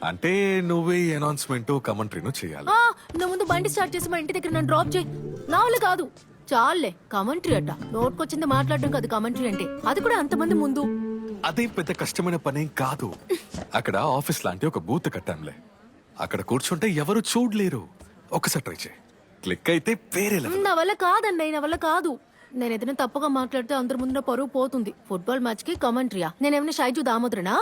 అంటే నువ్వే అనౌన్స్మెంట్ కమెంటరీను చేయాలి. నా ముందు బండి స్టార్ట్ చేసి మా ఇంటి దగ్గర నన్ను డ్రాప్ చేయి. నా వల్ల కాదు. చాలే కమెంటరీ అట్ట నోట్కొచ్చింది మాట్లాడడం కాదు కమెంటరీ అంటే, అది కూడా అంతమంది ముందు. అదేం పెద్ద కష్టమైన పనేం కాదు. అక్కడ ఆఫీస్ లాంటి ఒక బూత్ కట్టాంలే, అక్కడ కూర్చుంటే ఎవరు చూడలేరు. ఒకసారి ట్రై చేయి, క్లిక్ అయితే వేరే లెవెల్. నా వల్ల కాదన్నయ్య, నా వల్ల కాదు. నేను ఏదైనా తప్పుగా మాట్లాడితే అందరి ముందు నా పరువు పోతుంది. ఫుట్బాల్ మ్యాచ్ కి కమెంటరీయా? నేనేమైనా షైజు దామోదరనా?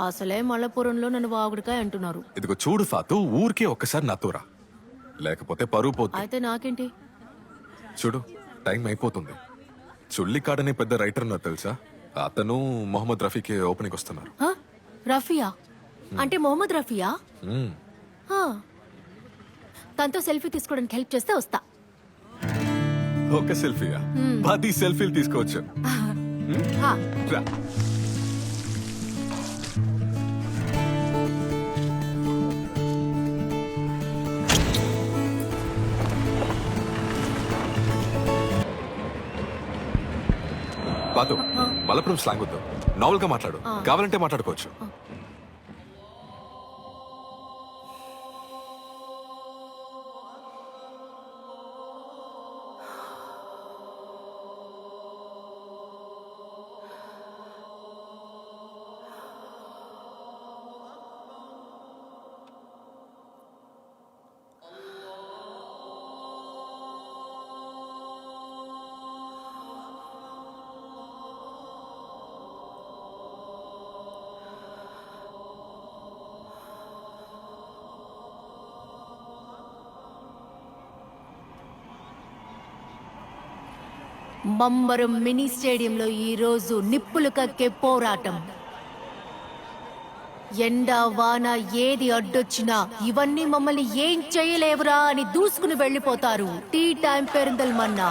అసలే మల్లపురంలో నన్ను వాగుడికాయ అంటున్నారు. ఇదిగో చూడు ఫాతు, ఊరికే ఒక్కసారి నాతో రా, లేకపోతే పరువు పోతుంది. అయితే నాకేంటి? చూడు టైం అయిపోతుంది. చుల్లికాడని పెద్ద రైటర్ ఉన్నారు తెలుసా, అతను మొహమ్మద్ రఫీకి ఓపెనింగ్ వస్తున్నారు. రఫియా అంటే మొహమ్మద్ రఫియా? తనతో సెల్ఫీ తీసుకోవడానికి హెల్ప్ చేస్తే వస్తా. ఒక సెల్ఫీయా? 10 సెల్ఫీలు తీసుకోవచ్చు. రా. బాతు మలపురం స్లాంగ్ వద్దు, నావల్ గా మాట్లాడు. కావాలంటే మాట్లాడుకోవచ్చు. మంబరం మినీ స్టేడియంలో ఈ రోజు నిప్పులు కక్కే పోరాటం. ఎండా వాన ఏది అడ్డొచ్చినా ఇవన్నీ మమ్మల్ని ఏం చేయలేవురా అని దూసుకుని వెళ్లిపోతారు టీ టైం పెరిందల్మన్నా.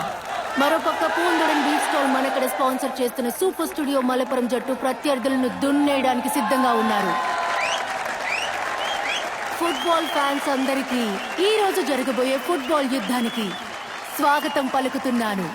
మరోపక్క పూందొడన్ బీచ్ స్టాల్ మనకడ స్పాన్సర్ చేస్తున్న సూపర్ స్టూడియో మలపురం జట్టు ప్రత్యర్థులను దున్నేయడానికి సిద్ధంగా ఉన్నారు. ఫుట్బాల్ ఫ్యాన్స్ అందరికీ ఈ రోజు జరగబోయే ఫుట్బాల్ యుద్ధానికి స్వాగతం పలుకుతున్నాను.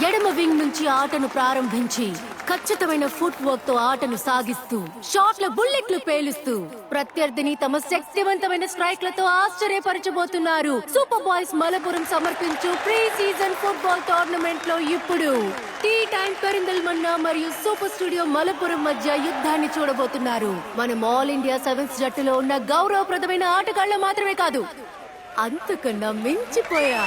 ఎడమ వింగ్ నుంచి ఆటను ప్రారంభించి ఖచ్చితమైన ఫుట్ వర్క్ తో ఆటను సాగిస్తూ షాట్ల బుల్లెట్లు పేలుస్తూ ప్రత్యర్థిని తమ శక్తివంతమైన స్ట్రైక్లతో ఆశ్చర్యపరచబోతున్నారు. సూపర్ బాయ్స్ మలపురం సమర్పించు ప్రీ సీజన్ ఫుట్బాల్ టోర్నమెంట్ లో ఇప్పుడు టీ టైం పెరిందల్మన్నా మరియు సూపర్ స్టూడియో మలపురం మధ్య యుద్ధాన్ని చూడబోతున్నారు. మనం ఆల్ ఇండియా సెవెన్స్ జట్టులో ఉన్న గౌరవప్రదమైన ఆటగాళ్లు మాత్రమే కాదు, అంతకన్నా మించిపోయా.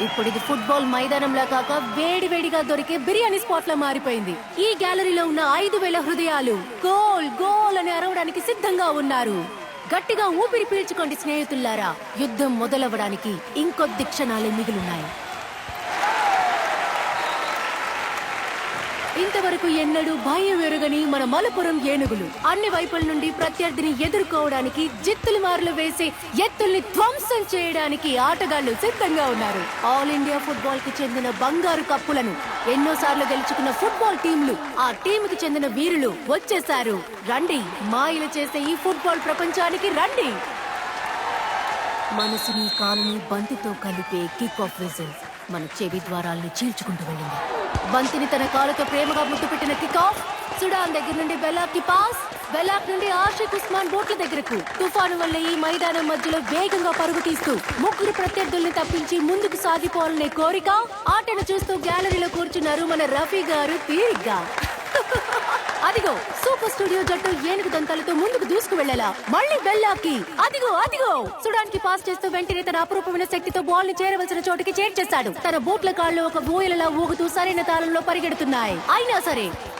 ఇప్పుడు ఇది ఫుట్బాల్ మైదానంలా కాక వేడివేడిగా దొరికే బిర్యానీ స్పాట్ లా మారిపోయింది. ఈ గ్యాలరీలో ఉన్న 5,000 హృదయాలు గోల్ గోల్ అని అరవడానికి సిద్ధంగా ఉన్నారు. గట్టిగా ఊపిరి పీల్చుకోండి స్నేహితుల్లారా, యుద్ధం మొదలవ్వడానికి ఇంకొద్ది క్షణాలే మిగిలిన్నాయి. ఇంతవరకు ఎన్నడూ భయం ఎరుగని మన మలపురం ఏనుగులు అన్ని వైపుల నుండి ప్రత్యర్థిని ఎదుర్కోవడానికి జిత్తులు మారులు వేసి ఎత్తుల్ని ధ్వంసం చేయడానికి ఆటగాళ్లు సిద్ధంగా ఉన్నారు. ఆల్ ఇండియా ఫుట్బాల్ కి చెందిన బంగారు కప్పులను ఎన్నోసార్లు గెలుచుకున్న ఫుట్బాల్ టీంలు, ఆ టీంకి చెందిన వీరులు వచ్చేశారు. రండి, మాయలు చేసే ఈ ఫుట్బాల్ ప్రపంచానికి రండి. మనసుని కాలుని బంతితో కలిపే కిక్ ఆఫ్ విజిల్ మన చెవి ద్వారాలను చీల్చుకుంటూ వెళ్ళింది. బంతిని తన కాలుతో ప్రేమగా ముద్దు పెట్టిన కిక్ ఆఫ్. సుడాన్ దగ్గర నుండి బెల్లాక్ కి పాస్, బెల్లాక్ నుండి ఆషిక్ ఉస్మాన్ బోట్ల దగ్గరకు. తుఫాను వల్ల ఈ మైదానం మధ్యలో వేగంగా పరుగు తీస్తూ ముగ్గురు ప్రత్యర్థుల్ని తప్పించి ముందుకు సాగిపోవాలనే కోరిక. ఆటను చూస్తూ గ్యాలరీలో కూర్చున్నారు మన రఫీ గారు తీరిగ్గా. అదిగో సూపర్ స్టూడియో జట్టు ఏనుగు దంతాలతో ముందుకు దూసుకు వెళ్ళాలా. మళ్ళీ బెల్లాకి అదిగో అదిగో సుడాన్ కి పాస్ చేస్తూ వెంటనే తన అపురూపమైన శక్తితో బాల్ ని చేరవలసిన చోటుకి చేర్చేశాడు. తన బూట్ల కాళ్ళు ఒక ఊయలలా ఊగుతూ సరైన తాళంలో పరిగెడుతున్నాయి.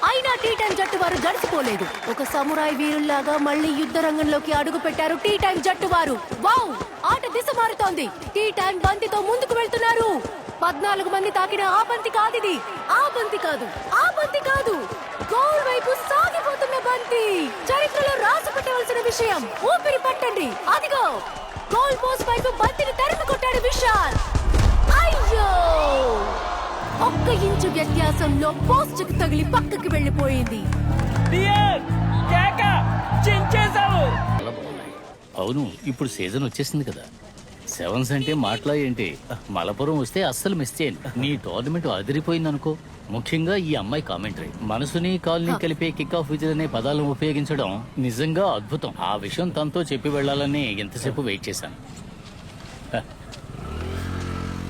అయినా టీ టైం జట్టు వారు గడిచిపోలేదు. ఒక సమురాయ్ వీరుల్లాగా మళ్ళీ యుద్ధ రంగంలోకి అడుగు పెట్టారు టీ టైం జట్టు వారు. వావ్, ఆట దిశ మారుతోంది. టీ టైం బంతితో ముందుకు వెళ్తున్నారు. 14 మంది తాకిన ఆ బంతి కాదిది. ఆ బంతి కాదు, గోల్ వైపు సాగిపోతున్న బంతి. చరిత్రలో రాసి పెట్టవలసిన విషయం. ఊపిరి పట్టండి. అదిగో గోల్ పోస్ట్ వైపు బంతిని తరిమి కొట్టాడు విశాల్. అయ్యో, 1 ఇంచు వ్యత్యాసంలో పోస్ట్ కి తగిలి పక్కకి వెళ్లిపోయింది. అవును, ఇప్పుడు సీజన్ వచ్చేసింది కదా. సెవెన్స్ అంటే మాటలా ఏంటి? మలపురం వస్తే అస్సలు మిస్ చేయను. నీ టోర్నమెంట్ అదిరిపోయిందనుకో. ముఖ్యంగా ఈ అమ్మాయి కామెంటరీ, మనసుని కాల్ని కలిపే కిక్ ఆఫ్ విజిల్ అనే పదాలను ఉపయోగించడం నిజంగా అద్భుతం. ఆ విషయం తనతో చెప్పి వెళ్ళాలని ఎంతసేపు వెయిట్ చేశాను.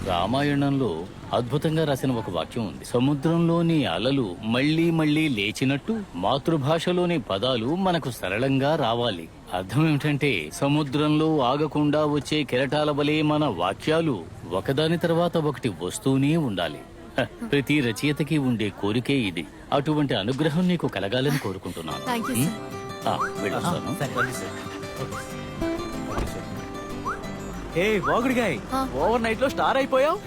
రామాయణంలో అద్భుతంగా రాసిన ఒక వాక్యం ఉంది. సముద్రంలోని అలలు మళ్ళీ మళ్ళీ లేచినట్టు మాతృభాషలోని పదాలు మనకు సరళంగా రావాలి. అర్థం ఏమిటంటే సముద్రంలో ఆగకుండా వచ్చే కెరటాల వలె మన వాక్యాలు ఒకదాని తర్వాత ఒకటి వస్తూనే ఉండాలి. ప్రతి రచయితకి ఉండే కోరికే ఇది. అటువంటి అనుగ్రహం నీకు కలగాలని కోరుకుంటున్నాను. Thank you sir. వెళ్ళొస్తాను. ఏ వాగుడిగాయ్, ఓవర్ నైట్ లో స్టార్ అయిపోయావు.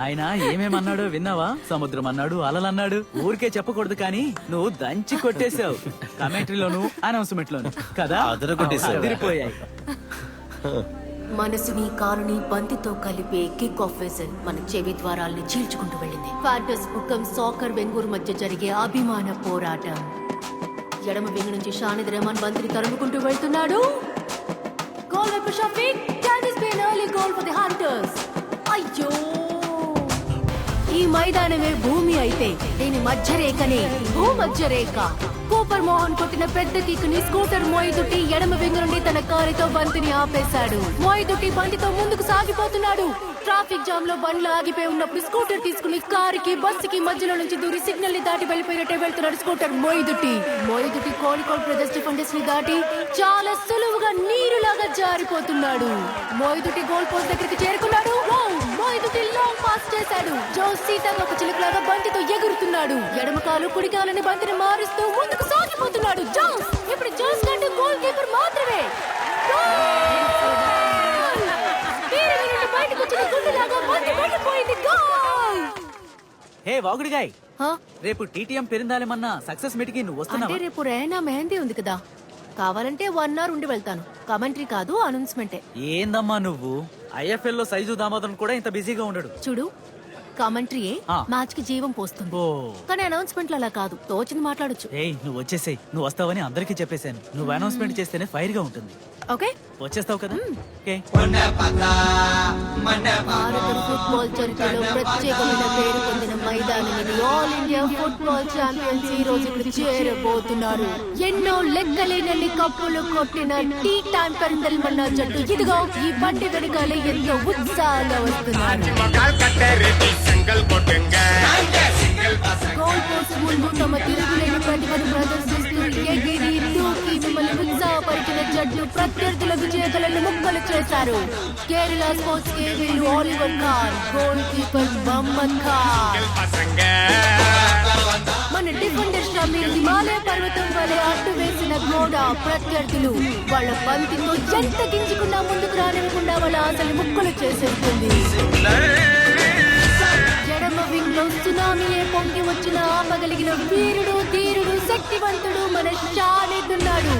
ఆయన ఏమేమన్నాడో విన్నావా? సముద్రం అన్నాడు, అలలు అన్నాడు. ఊరికే చెప్పకూడదు కానీ నువ్వు దంచి కొట్టేశావు. కమెంటరీలోను అనౌన్స్మెంట్ లోను కదా అదిరిపోయాయి. మనసుని కాలుని బంతితో కలిపే కిక్ ఆఫ్ విజిల్ మన చెవి ద్వారాల్ని చీల్చుకుంటూ వెళ్ళింది. ఫ్యాంటస్ బుక్కం సాకర్ వెంగూరు మధ్య జరిగే అభిమాన పోరాటం. ఎడమ వింగ్ నుంచి షానిద్ రెహమాన్ బంతిని తరుముకుంటూ వెళ్తున్నాడు. గోల్ వైపు Shafiq. Can this be an early goal for the Hunters? అయ్యో, ఈ మైదానమే భూమి అయితే దీని మధ్యరేఖనే భూమధ్యరేఖ. కూపర్ మోహన్ కొట్టిన పెద్ద కిక్ ని స్కూటర్ మోయిదుటి ఎడమ వింగ్ నుండి తన కారుతో బంతిని ఆపేశాడు. మోయిదుటి బంతితో ముందుకు సాగిపోతున్నాడు. ట్రాఫిక్ జామ్ లో బండ్లు ఆగిపోయి ఉన్నప్పుడు స్కూటర్ తీసుకుని కారుకి బస్సుకి మధ్యలో నుంచి దూరి సిగ్నల్ ని దాటి వెళ్ళిపోయినట్టే వెళ్తున్నాడు స్కూటర్ మోయిదుటి. కోళికోడ్ బ్రదర్స్ డిఫెండర్స్ ని దాటి చాలా సులువుగా నీరులాగా జారిపోతున్నాడు. మోయిదుటి గోల్ పోస్ట్ దగ్గరికి చేరుకున్నాడు. మోయిదుటి లాంగ్ పాస్ చేశాడు. జోస్ సీతాకోక చిలుకలాగా బంతితో ఎగురుతున్నాడు. ఎడమ కాలు కుడి కాలని బంతిని మారుస్తూ ముందుకు సాగిపోతున్నాడు జోస్. ఇప్పుడు జోస్ కంటే గోల్ కీపర్ మాత్రమే. హే వాగుడిగాయ్, రేపు టీటీఎం పెరిందాలేమన్నా సక్సెస్ మీట్ కి నువ్వు అంటే వస్తున్నావా? రేపు రైనా మెహందీ ఉంది కదా, కావాలంటే 1 hour ఉండి వెళ్తాను. కమెంటరీ కాదు, అనౌన్స్మెంటే. ఏందమ్మా నువ్వు? ఐఎఫ్ఎల్ లో సైజు దామోదరం కూడా ఇంత బిజీగా ఉండడు. చూడు, కమెంటరీయే మ్యాచ్ కి జీవం పోస్తుంది. ఓ కానీ అనౌన్స్మెంట్ అలా కాదు, తోచింది మాట్లాడొచ్చు. ఏయ్, నువ్వు వచ్చేసేయ్. నువ్వు వస్తావని అందరికీ చెప్పేశాను. నువ్వు అనౌన్స్మెంట్ చేస్తేనే ఫైర్ గా ఉంటుంది. ఓకే, వచ్చేస్తావు కదా? ఓకే. భారత ఫుట్బాల్ చరిత్రలో ప్రత్యేకమైన పేరు పొందిన మైదానం ఇది. ఆల్ ఇండియా ఫుట్బాల్ ఛాంపియన్స్ ఈ రోజు ఇక్కడ చేరబోతున్నారు. ఎన్నో లెక్కలేనన్ని కప్పులు కొట్టిన టీ టైం పెరిందల్మన్న జట్టు ఇదిగో ఈ బండి వెనకాలే ఎంతో ఉత్సాహంగా వస్తున్నారు. గోల్ పోస్ట్ ముందు తమ తిరుగులేని ప్రతిభను ప్రదర్శిస్తూ ఎగిరి దూకి మిమ్మల్ని ఉత్సాహపరిచిన జట్టు ప్రత్యర్థుల విజేతలను ముక్కలు చేశారు. కేరళ స్పోర్ట్స్ కే వీళ్ళు Oliver Kahn, goal keeper Mohammed Khan. మన డిఫెండర్ షమీర్ హిమాలయ పర్వతం వలె అడ్డు వేసిన గోడ ప్రత్యర్థులు వాళ్ళ బంతితో ఎంత గింజుకున్నా ముందుకు రానివ్వకుండా వాళ్ళ ఆశలు ముక్కలు చేసేస్తుంది. ఎడమ వింగ్ లో సునామీయే పొంగి వచ్చిన ఆపగలిగిన వీరుడు, ధీరుడు, శక్తివంతుడు మన షానిద్ ఉన్నాడు.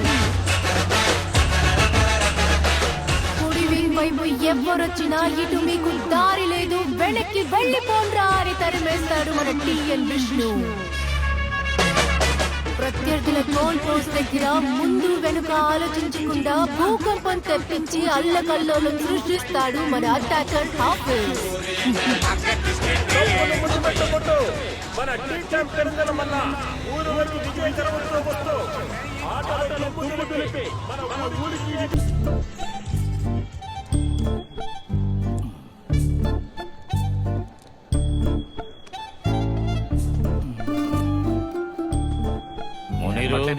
కుడి వింగ్ వైపు ఎవరొచ్చినా ఇటు మీకు దారి లేదు, వెనక్కి వెళ్ళిపోండ్రా అని తరిమేస్తాడు మన టిఎన్ విష్ణు. ప్రత్యర్థుల గోల్ పోస్ట్ దగ్గర ముందు వెనుక ఆలోచించకుండా భూకంపం తెప్పించి అల్లకల్లోలం సృష్టిస్తాడు మన అటాకర్ హాఫిజ్.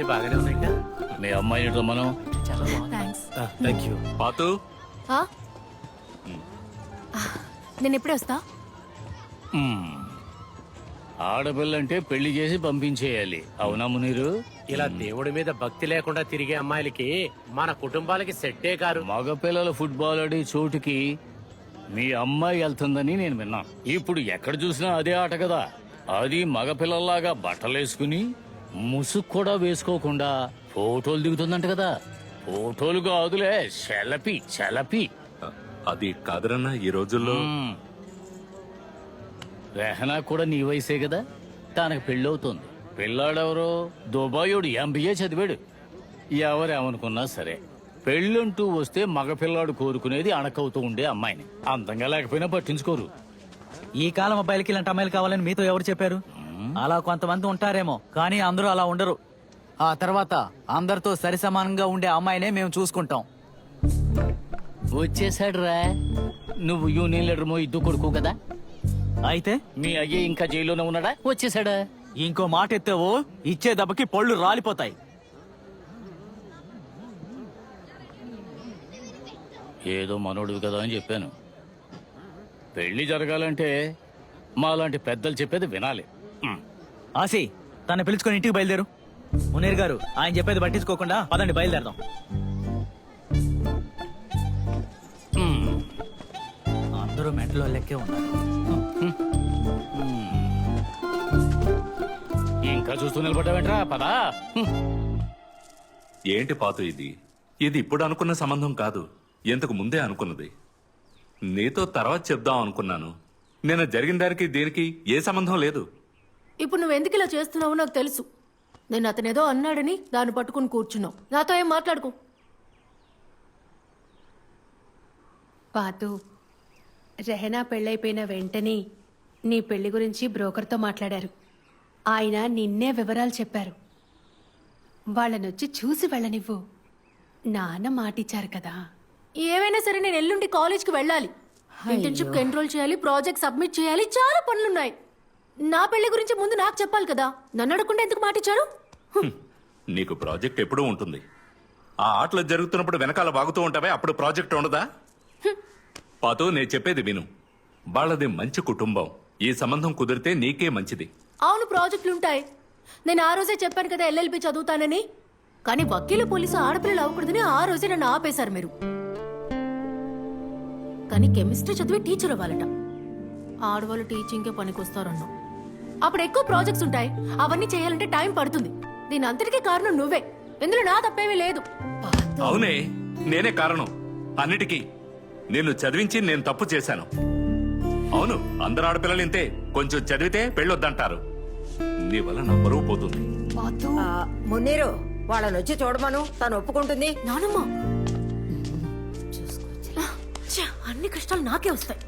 బాగానే ఉన్నాయి. మీ అమ్మాయి మనం థాంక్స్. పాతు నేను ఎప్పుడే వస్తా. ఆడపిల్లంటే పెళ్లి చేసి పంపించేయాలి, అవునా మునీరు? ఇలా దేవుడి మీద భక్తి లేకుండా తిరిగే అమ్మాయిలకి మన కుటుంబాలకి సెట్టే కారు. మగపిల్లల ఫుట్బాల్ ఆడే చోటుకి మీ అమ్మాయి వెళ్తుందని నేను విన్నాను. ఇప్పుడు ఎక్కడ చూసినా అదే ఆట కదా. అది మగపిల్లల్లాగా బట్టలేసుకుని ముసుగు కూడా వేసుకోకుండా ఫోటోలు దిగుతుందంట కదా. ఫోటోలు కాదులే, సెలపి సెలపి. అది కాదురన్నా ఈ రోజుల్లో. రెహనా కూడా నీ వయసే కదా, తనకు పెళ్ళవుతుంది. పిల్లాడెవరో దుబాయోడు MBA చదివాడు. ఎవరేమనుకున్నా సరే, పెళ్ళంటూ వస్తే మగపిల్లాడు కోరుకునేది అణకవుతూ ఉండే అమ్మాయిని. అందంగా లేకపోయినా పట్టించుకోరు. ఈ కాలం అబ్బాయిలకి ఇలాంటి అమ్మాయిలు కావాలని మీతో ఎవరు చెప్పారు? అలా కొంతమంది ఉంటారేమో, కానీ అందరూ అలా ఉండరు. ఆ తర్వాత అందరితో సరిసమానంగా ఉండే అమ్మాయినే మేము చూసుకుంటాం. వచ్చేసాడు రా. నువ్వు యూనియన్ లీడర్ మో ఇద్దు కొడుకు కదా. అయితే మీ అయ్యే ఇంకా జైల్లోనే ఉన్నాడా? వచ్చేసాడా? ఇంకో మాట ఎత్తావో ఇచ్చే దెబ్బకి పళ్ళు రాలిపోతాయి. ఏదో మనోడివి కదా అని చెప్పాను. పెళ్లి జరగాలంటే మాలాంటి పెద్దలు చెప్పేది వినాలి. ఆసి తను పిలుచుకొని ఇంటికి బయలుదేరు. మునీర్ గారు ఆయన చెప్పేది పట్టించుకోకుండా పదండి బయలుదేరదాం. అందరూ మెంటలో లెక్కే ఉన్నారు. ఇంకా చూస్తూ నిలబడ్డావేంట్రా? పదా. ఏంటి పాతు ఇది? ఇది ఇప్పుడు అనుకున్న సంబంధం కాదు, ఇంతకు ముందే అనుకున్నది. నీతో తర్వాత చెప్దాం అనుకున్నాను. నేను జరిగిన దానికి దీనికి ఏ సంబంధం లేదు. ఇప్పుడు నువ్వు ఎందుకు ఇలా చేస్తున్నావో నాకు తెలుసు. నేను అతనేదో అన్నాడని దాన్ని పట్టుకుని కూర్చున్నావు. నాతో ఏం మాట్లాడుకో. పాతు, రెహనా పెళ్ళైపోయిన వెంటనే నీ పెళ్లి గురించి బ్రోకర్తో మాట్లాడారు. ఆయన నిన్నే వివరాలు చెప్పారు. వాళ్ళనొచ్చి చూసి వెళ్ళనివ్వు. నాన్న మాటిచ్చారు కదా. ఏమైనా సరే నేను ఎల్లుండి కాలేజ్కి వెళ్ళాలి. ఇంటర్న్షిప్ ఎన్రోల్ చేయాలి, ప్రాజెక్ట్ సబ్మిట్ చేయాలి, చాలా పనులున్నాయి. నా పెళ్లి గురించి ముందు నాకు చెప్పాలి కదా. నన్ను అడగకుండా ఎందుకు మాటిచ్చారు? నీకు ప్రాజెక్ట్ ఎప్పుడూ ఉంటుంది. ఆ ఆటలు జరుగుతున్నప్పుడు వెనకాల వాగుతూ ఉంటావే, అప్పుడు ప్రాజెక్ట్ ఉండదా? పాతు, నేను చెప్పేది విను. వాళ్ళది మంచి కుటుంబం. ఈ సంబంధం కుదిరితే నీకే మంచిది. అవును, ప్రాజెక్టులుంటాయి. నేను ఆ రోజే చెప్పాను కదా ఎల్ఎల్బి చదువుతానని. కానీ వకీలు పోలీసు ఆడపిల్లలు అవ్వకూడదని ఆ రోజే నన్ను ఆపేశారు మీరు. కానీ కెమిస్ట్రీ చదివి టీచర్ అవ్వాలట. ఆడవాళ్ళు టీచింగ్కే పనికొస్తారన్నా. అప్పుడు ఎక్కువ ప్రాజెక్ట్స్ ఉంటాయి. అవన్నీ చేయాలంటే టైం పడుతుంది. దీని అంతటికీ కారణం నువ్వే. ఇందులో నా తప్పేమీ లేదు. అవునే, నేనే కారణం అన్నిటికీ. నిన్ను చదివించి నేను తప్పు చేశాను. అవును, అందరు ఆడపిల్లలు ఇంతే. కొంచెం చదివితే పెళ్ళొద్దంటారు. నీ వల్ల నా బరువు పోతుంది. మున్నీరు వాళ్ళని వచ్చి చూడమను, తను ఒప్పుకుంటుంది. నానమ్మ, ఛ, అన్ని కష్టాలు నాకే వస్తాయి.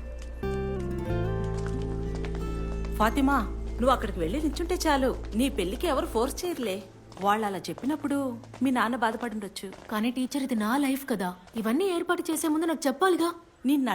ఫాతిమా, నువ్వు అక్కడికి వెళ్ళి నించుంటే చాలు. నీ పెళ్లికి ఎవరు ఫోర్స్ చేయరులే. వాళ్ళు అలా చెప్పినప్పుడు మీ నాన్న బాధపడుండొచ్చు. కానీ టీచర్, ఇది నా లైఫ్ కదా. ఇవన్నీ ఏర్పాటు చేసే ముందు నాకు చెప్పాలిగా. నిన్ను